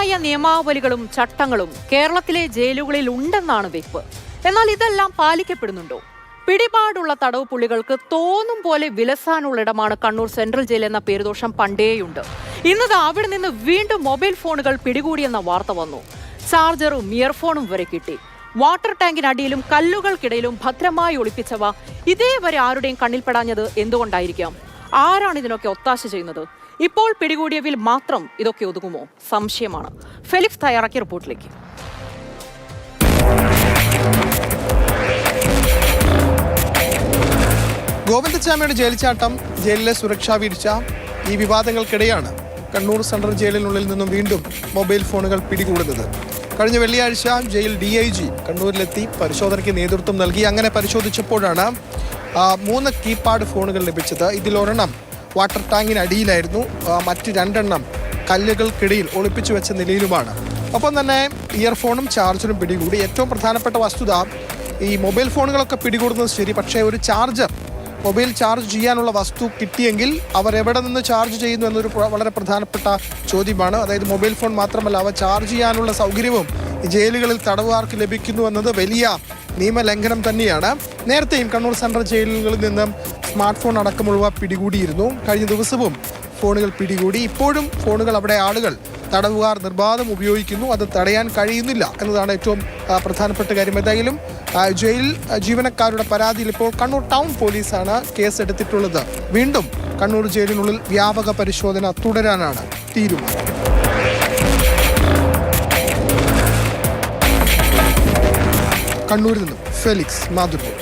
കൃത്യമായ നിയമാവലികളും ചട്ടങ്ങളും കേരളത്തിലെ ജയിലുകളിൽ ഉണ്ടെന്നാണ് വെപ്പ്. എന്നാൽ ഇതെല്ലാം പാലിക്കപ്പെടുന്നുണ്ടോ? പിടിപാടുള്ള തടവ് പുള്ളികൾക്ക് തോന്നും പോലെ വിലസാനുള്ള ഇടമാണ് കണ്ണൂർ സെൻട്രൽ ജയിൽ എന്ന പേരുദോഷം പണ്ടേയുണ്ട്. ഇന്നത് അവിടെ നിന്ന് വീണ്ടും മൊബൈൽ ഫോണുകൾ പിടികൂടിയെന്ന വാർത്ത വന്നു. ചാർജറും ഇയർഫോണും വരെ കിട്ടി. വാട്ടർ ടാങ്കിനടിയിലും കല്ലുകൾക്കിടയിലും ഭദ്രമായി ഒളിപ്പിച്ചവ ഇതേവരെ ആരുടെയും കണ്ണിൽപ്പെടാഞ്ഞത് എന്തുകൊണ്ടായിരിക്കാം? ആരാണ് ഇതിനൊക്കെ ഒത്താശ ചെയ്യുന്നത്? ഇപ്പോൾ പിടികൂടിയവിൽ മാത്രം ഇതൊക്കെ ഒതുങ്ങുമോ? സംശയമാണ്. ഫെലിക്സ് തയ്യാറാക്കിയ റിപ്പോർട്ടിലേക്ക്. ഗോവിന്ദച്ചാമിയുടെ ജയിൽച്ചാട്ടം, ജയിലിലെ സുരക്ഷാ വീഴ്ച, ഈ വിവാദങ്ങൾക്കിടെയാണ് കണ്ണൂർ സെൻട്രൽ ജയിലിനുള്ളിൽ നിന്നും വീണ്ടും മൊബൈൽ ഫോണുകൾ പിടികൂടുന്നത്. കഴിഞ്ഞ വെള്ളിയാഴ്ച ജയിൽ DIG കണ്ണൂരിലെത്തി പരിശോധനയ്ക്ക് നേതൃത്വം നൽകി. അങ്ങനെ പരിശോധിച്ചപ്പോഴാണ് 3 കീപാഡ് ഫോണുകൾ ലഭിച്ചത്. ഇതിലൊരെണ്ണം വാട്ടർ ടാങ്കിനടിയിലായിരുന്നു, മറ്റ് 2 കല്ലുകൾക്കിടയിൽ ഒളിപ്പിച്ചു വെച്ച നിലയിലുമാണ്. ഒപ്പം തന്നെ ഇയർഫോണും ചാർജറും പിടികൂടി. ഏറ്റവും പ്രധാനപ്പെട്ട വസ്തുത, ഈ മൊബൈൽ ഫോണുകളൊക്കെ പിടികൂടുന്നത് ശരി, പക്ഷേ ഒരു മൊബൈൽ ചാർജ് ചെയ്യാനുള്ള വസ്തു കിട്ടിയെങ്കിൽ അവർ എവിടെ നിന്ന് ചാർജ് ചെയ്യുന്നു എന്നൊരു വളരെ പ്രധാനപ്പെട്ട ചോദ്യമാണ്. അതായത് മൊബൈൽ ഫോൺ മാത്രമല്ല, അവ ചാർജ് ചെയ്യാനുള്ള സൗകര്യവും ജയിലുകളിൽ തടവുകാർക്ക് ലഭിക്കുന്നു എന്നത് വലിയ നിയമലംഘനം തന്നെയാണ്. നേരത്തെയും കണ്ണൂർ സെൻട്രൽ ജയിലുകളിൽ നിന്നും സ്മാർട്ട് ഫോൺ അടക്കമുള്ളവ പിടികൂടിയിരുന്നു. കഴിഞ്ഞ ദിവസവും ഫോണുകൾ പിടികൂടി. ഇപ്പോഴും ഫോണുകൾ അവിടെ ആളുകൾ, തടവുകാർ നിർബാധം ഉപയോഗിക്കുന്നു. അത് തടയാൻ കഴിയുന്നില്ല എന്നതാണ് ഏറ്റവും പ്രധാനപ്പെട്ട കാര്യം. ഏതായാലും ജയിൽ ജീവനക്കാരുടെ പരാതിയിൽ ഇപ്പോൾ കണ്ണൂർ ടൗൺ പോലീസാണ് കേസെടുത്തിട്ടുള്ളത്. വീണ്ടും കണ്ണൂർ ജയിലിനുള്ളിൽ വ്യാപക പരിശോധന തുടരാനാണ് തീരുമാനം. കണ്ണൂരിൽ നിന്നും ഫെലിക്സ് മാതൃഭൂമി.